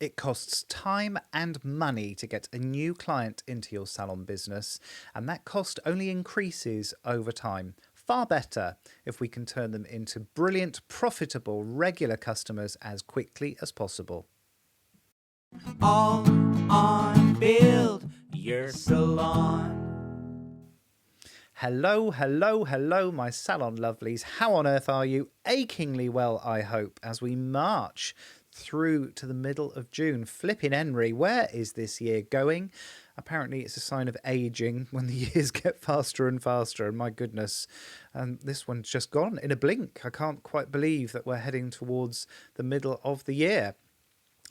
It costs time and money to get a new client into your salon business, and that cost only increases over time. Far better if we can turn them into brilliant, profitable, regular customers as quickly as possible. All on Build Your Salon. Hello, hello, hello, my salon lovelies. How on earth are you? Achingly well, I hope, as we march through to the middle of June. Flippin' Henry, where is this year going? Apparently it's a sign of aging when the years get faster and faster, and my goodness, this one's just gone in a blink. I can't quite believe that we're heading towards the middle of the year.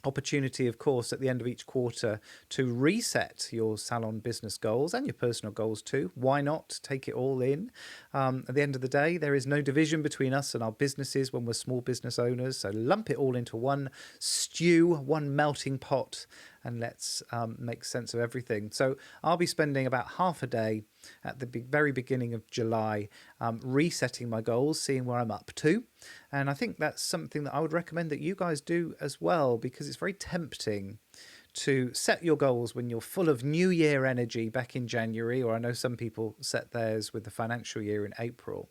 Opportunity, of course, at the end of each quarter to reset your salon business goals and your personal goals too. Why not take it all in? At the end of the day, there is no division between us and our businesses when we're small business owners. So lump it all into one stew, one melting pot, and let's make sense of everything. So I'll be spending about half a day at the very beginning of July resetting my goals, seeing where I'm up to. And I think that's something that I would recommend that you guys do as well, because it's very tempting to set your goals when you're full of new year energy back in January, or I know some people set theirs with the financial year in April.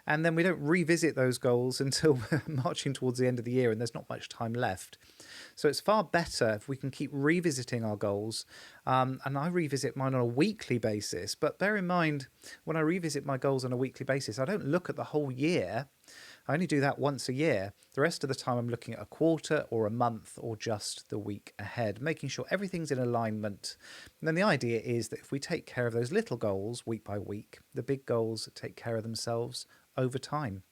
And then we don't revisit those goals until we're marching towards the end of the year and there's not much time left. So it's far better if we can keep revisiting our goals. And I revisit mine on a weekly basis. But bear in mind, when I revisit my goals on a weekly basis, I don't look at the whole year. I only do that once a year. The rest of the time I'm looking at a quarter or a month or just the week ahead, making sure everything's in alignment. And then the idea is that if we take care of those little goals week by week, the big goals take care of themselves over time.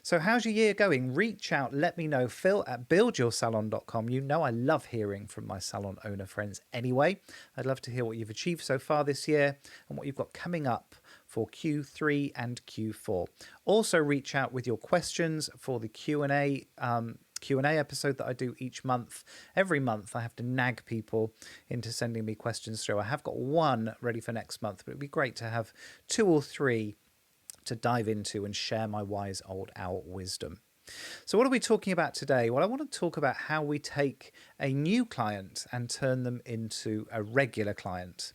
So how's your year going? Reach out, let me know. Phil@buildyoursalon.com. You know I love hearing from my salon owner friends anyway. I'd love to hear what you've achieved so far this year and what you've got coming up for Q3 and Q4. Also reach out with your questions for the Q&A episode that I do each month. Every month I have to nag people into sending me questions through. I have got one ready for next month, but it'd be great to have 2 or 3 to dive into and share my wise old owl wisdom. So what are we talking about today? Well, I want to talk about how we take a new client and turn them into a regular client.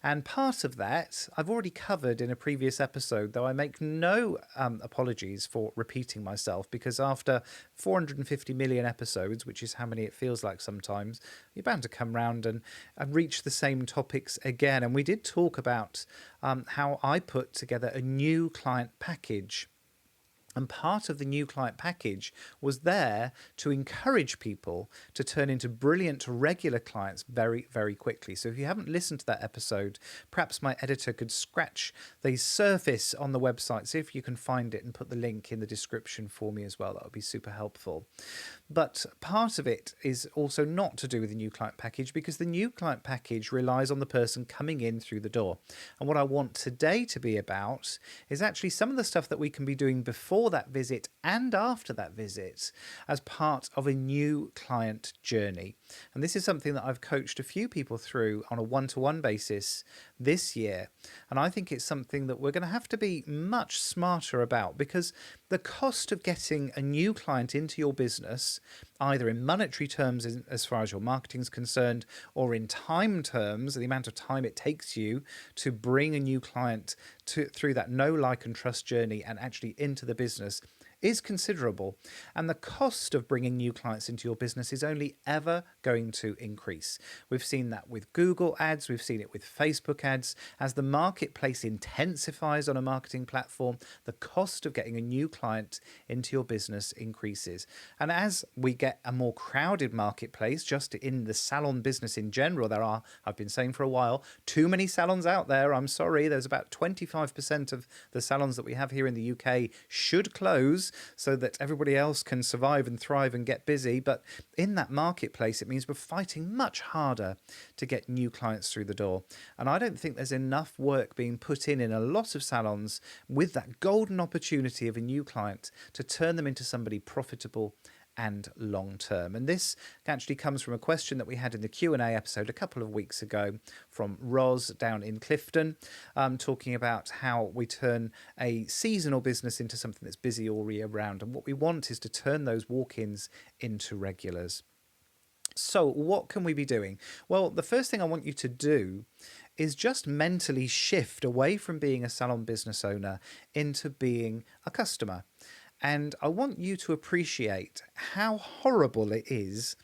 And part of that I've already covered in a previous episode, though I make no apologies for repeating myself, because after 450 million episodes, which is how many it feels like sometimes, you're bound to come round and reach the same topics again. And we did talk about how I put together a new client package. And part of the new client package was there to encourage people to turn into brilliant regular clients very, very quickly. So if you haven't listened to that episode, perhaps my editor could scratch the surface on the website, see if you can find it and put the link in the description for me as well. That would be super helpful. But part of it is also not to do with the new client package, because the new client package relies on the person coming in through the door. And what I want today to be about is actually some of the stuff that we can be doing before that visit and after that visit as part of a new client journey. And this is something that I've coached a few people through on a one-to-one basis this year. And I think it's something that we're going to have to be much smarter about, because the cost of getting a new client into your business, either in monetary terms as far as your marketing is concerned, or in time terms, the amount of time it takes you to bring a new client through that know, like and trust journey and actually into the business, is considerable. And the cost of bringing new clients into your business is only ever going to increase. We've seen that with Google ads. We've seen it with Facebook ads. As the marketplace intensifies on a marketing platform, the cost of getting a new client into your business increases. And as we get a more crowded marketplace, just in the salon business in general, there are, I've been saying for a while, too many salons out there. I'm sorry, there's about 25% of the salons that we have here in the UK should close so that everybody else can survive and thrive and get busy. But in that marketplace, it means we're fighting much harder to get new clients through the door. And I don't think there's enough work being put in a lot of salons with that golden opportunity of a new client to turn them into somebody profitable and long term. And this actually comes from a question that we had in the Q&A episode a couple of weeks ago from Roz down in Clifton, talking about how we turn a seasonal business into something that's busy all year round. And what we want is to turn those walk-ins into regulars. So, what can we be doing? Well, the first thing I want you to do is just mentally shift away from being a salon business owner into being a customer. And I want you to appreciate how horrible it is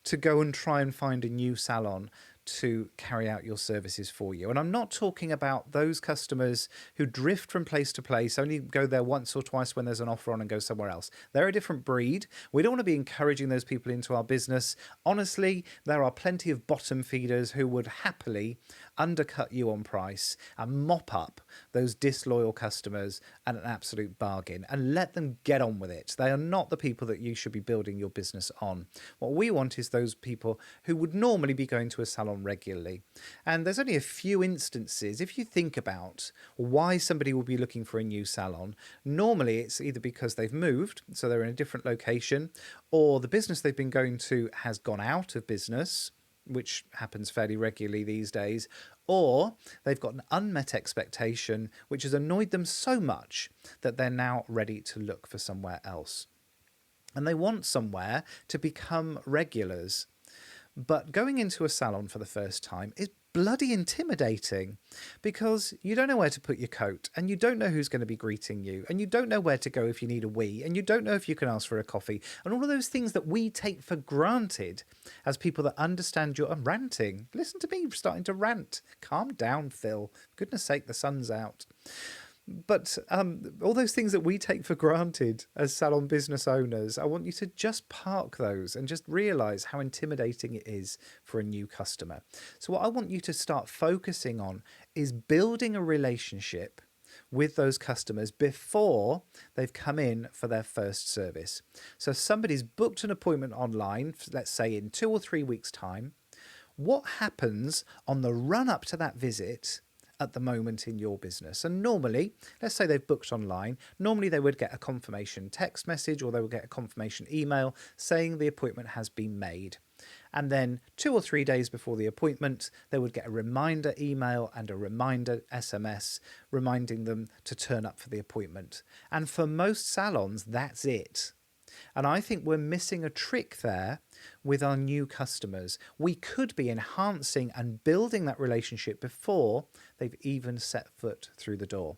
to go and try and find a new salon to carry out your services for you. And I'm not talking about those customers who drift from place to place, only go there once or twice when there's an offer on and go somewhere else. They're a different breed. We don't want to be encouraging those people into our business. Honestly, there are plenty of bottom feeders who would happily undercut you on price and mop up those disloyal customers at an absolute bargain and let them get on with it. They are not the people that you should be building your business on. What we want is those people who would normally be going to a salon regularly. And there's only a few instances, if you think about why somebody will be looking for a new salon, normally it's either because they've moved, so they're in a different location, or the business they've been going to has gone out of business, which happens fairly regularly these days, or they've got an unmet expectation which has annoyed them so much that they're now ready to look for somewhere else. And they want somewhere to become regulars. But going into a salon for the first time is bloody intimidating because you don't know where to put your coat and you don't know who's going to be greeting you and you don't know where to go if you need a wee and you don't know if you can ask for a coffee and all of those things that we take for granted as people that understand your... I'm ranting. Listen to me starting to rant. Calm down, Phil. Goodness sake, the sun's out. But all those things that we take for granted as salon business owners, I want you to just park those and just realise how intimidating it is for a new customer. So what I want you to start focusing on is building a relationship with those customers before they've come in for their first service. So if somebody's booked an appointment online, let's say in 2 or 3 weeks' time, what happens on the run up to that visit at the moment in your business? And normally, let's say they've booked online, normally they would get a confirmation text message or they would get a confirmation email saying the appointment has been made. And then 2 or 3 days before the appointment, they would get a reminder email and a reminder SMS reminding them to turn up for the appointment. And for most salons, that's it. And I think we're missing a trick there with our new customers. We could be enhancing and building that relationship before they've even set foot through the door.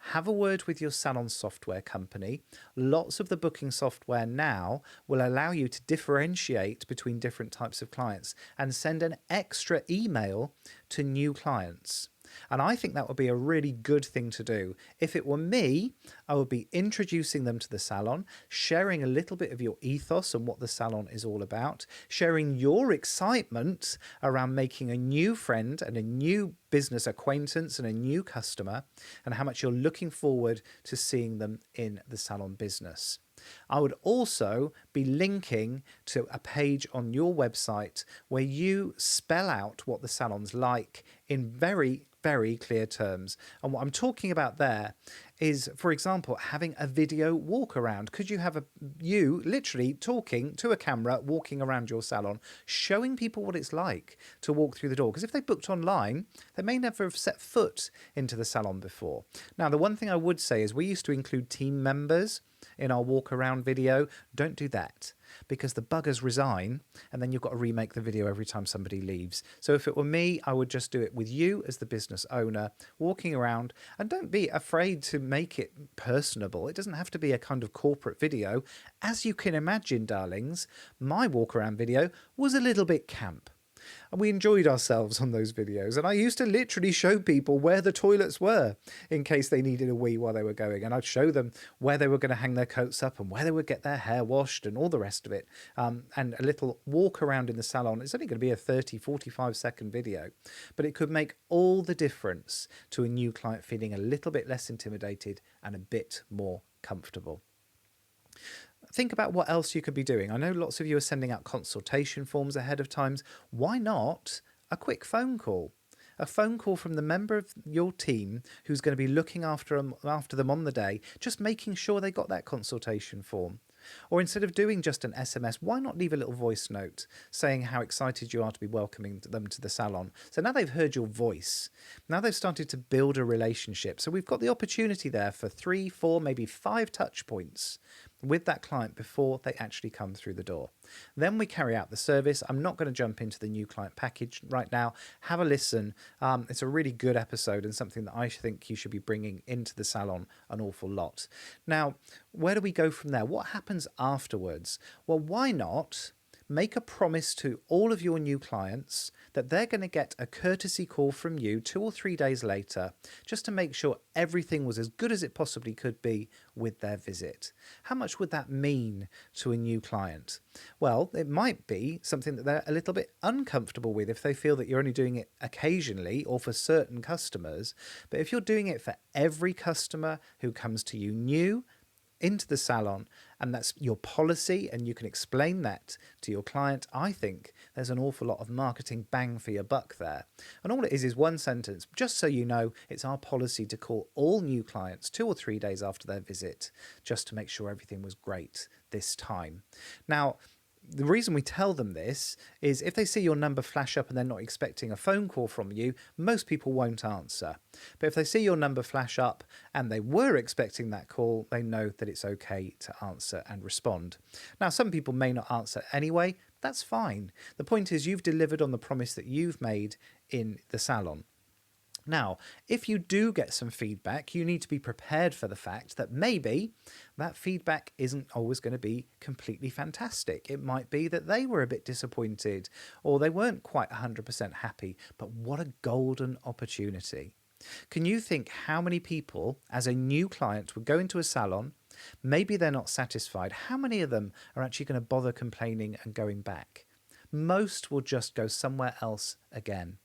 Have a word with your salon software company. Lots of the booking software now will allow you to differentiate between different types of clients and send an extra email to new clients. And I think that would be a really good thing to do. If it were me, I would be introducing them to the salon, sharing a little bit of your ethos and what the salon is all about, sharing your excitement around making a new friend and a new business acquaintance and a new customer, and how much you're looking forward to seeing them in the salon business. I would also be linking to a page on your website where you spell out what the salon's like in very, very clear terms. And what I'm talking about there is, for example, having a video walk around. Could you have you literally talking to a camera, walking around your salon, showing people what it's like to walk through the door? Because if they booked online, they may never have set foot into the salon before. Now, the one thing I would say is we used to include team members in our walk around video. Don't do that because the buggers resign and then you've got to remake the video every time somebody leaves. So if it were me, I would just do it with you as the business owner walking around, and don't be afraid to make it personable. It doesn't have to be a kind of corporate video. As you can imagine, darlings, my walk around video was a little bit camp. And we enjoyed ourselves on those videos. And I used to literally show people where the toilets were in case they needed a wee while they were going. And I'd show them where they were going to hang their coats up and where they would get their hair washed and all the rest of it. And a little walk around in the salon. It's only going to be a 30, 45-second video. But it could make all the difference to a new client feeling a little bit less intimidated and a bit more comfortable. Think about what else you could be doing. I know lots of you are sending out consultation forms ahead of times. Why not a quick phone call? A phone call from the member of your team who's going to be looking after them on the day, just making sure they got that consultation form. Or instead of doing just an SMS, why not leave a little voice note saying how excited you are to be welcoming them to the salon? So now they've heard your voice. Now they've started to build a relationship. So we've got the opportunity there for 3, 4, maybe 5 touch points with that client before they actually come through the door. Then we carry out the service. I'm not going to jump into the new client package right now. Have a listen. It's a really good episode and something that I think you should be bringing into the salon an awful lot. Now, where do we go from there? What happens afterwards? Well, why not make a promise to all of your new clients that they're going to get a courtesy call from you 2 or 3 days later, just to make sure everything was as good as it possibly could be with their visit. How much would that mean to a new client? Well, it might be something that they're a little bit uncomfortable with if they feel that you're only doing it occasionally or for certain customers. But if you're doing it for every customer who comes to you new into the salon, and that's your policy, and you can explain that to your client, I think there's an awful lot of marketing bang for your buck there. And all it is one sentence. Just so you know, it's our policy to call all new clients 2 or 3 days after their visit, just to make sure everything was great this time. Now, the reason we tell them this is if they see your number flash up and they're not expecting a phone call from you, most people won't answer. But if they see your number flash up and they were expecting that call, they know that it's okay to answer and respond. Now, some people may not answer anyway. That's fine. The point is you've delivered on the promise that you've made in the salon. Now, if you do get some feedback, you need to be prepared for the fact that maybe that feedback isn't always going to be completely fantastic. It might be that they were a bit disappointed or they weren't quite 100% happy, but what a golden opportunity. Can you think how many people, as a new client, would go into a salon, maybe they're not satisfied, how many of them are actually going to bother complaining and going back? Most will just go somewhere else again.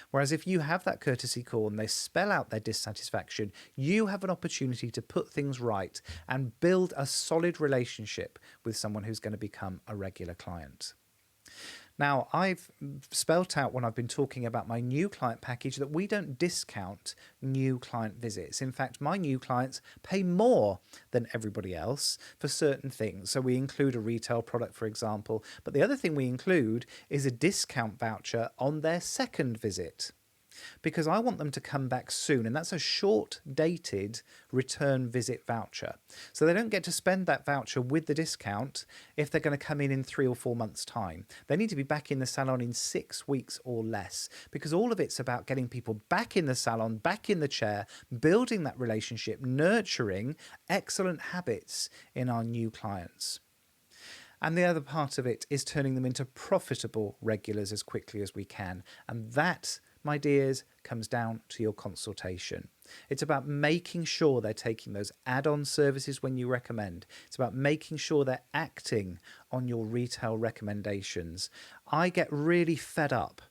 Whereas if you have that courtesy call and they spell out their dissatisfaction, you have an opportunity to put things right and build a solid relationship with someone who's going to become a regular client. Now, I've spelt out when I've been talking about my new client package that we don't discount new client visits. In fact, my new clients pay more than everybody else for certain things. So we include a retail product, for example. But the other thing we include is a discount voucher on their second visit, because I want them to come back soon, and that's a short-dated return visit voucher. So they don't get to spend that voucher with the discount if they're going to come in 3 or 4 months' time. They need to be back in the salon in 6 weeks or less, because all of it's about getting people back in the salon, back in the chair, building that relationship, nurturing excellent habits in our new clients. And the other part of it is turning them into profitable regulars as quickly as we can. And that, my dears, comes down to your consultation. It's about making sure they're taking those add-on services when you recommend. It's about making sure they're acting on your retail recommendations. I get really fed up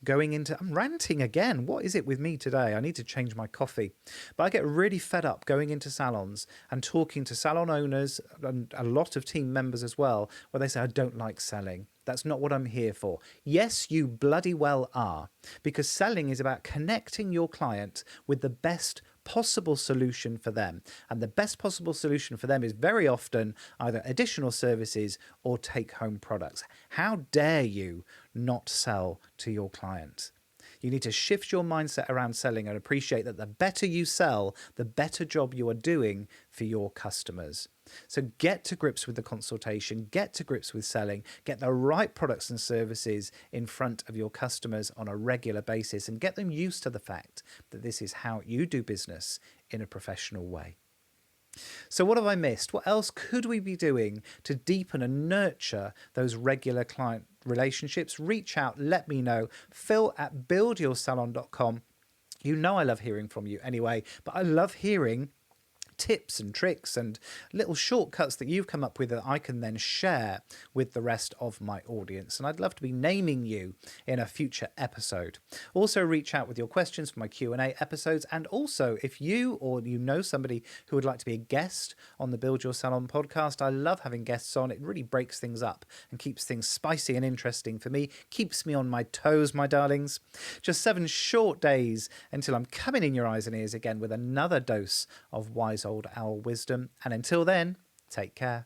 I'm ranting again. What is it with me today? I need to change my coffee. But I get really fed up going into salons and talking to salon owners and a lot of team members as well, where they say, I don't like selling. That's not what I'm here for. Yes, you bloody well are, because selling is about connecting your client with the best possible solution for them. And the best possible solution for them is very often either additional services or take-home products. How dare you not sell to your client? You need to shift your mindset around selling and appreciate that the better you sell, the better job you are doing for your customers. So get to grips with the consultation, get to grips with selling, get the right products and services in front of your customers on a regular basis, and get them used to the fact that this is how you do business in a professional way. So what have I missed? What else could we be doing to deepen and nurture those regular client relationships? Reach out, let me know. Phil@buildyoursalon.com. You know I love hearing from you anyway, but I love hearing tips and tricks and little shortcuts that you've come up with that I can then share with the rest of my audience. And I'd love to be naming you in a future episode. Also reach out with your questions for my Q&A episodes. And also if you or you know somebody who would like to be a guest on the Build Your Salon podcast, I love having guests on. It really breaks things up and keeps things spicy and interesting for me. Keeps me on my toes, my darlings. Just 7 short days until I'm coming in your eyes and ears again with another dose of wise old owl wisdom. And until then, take care.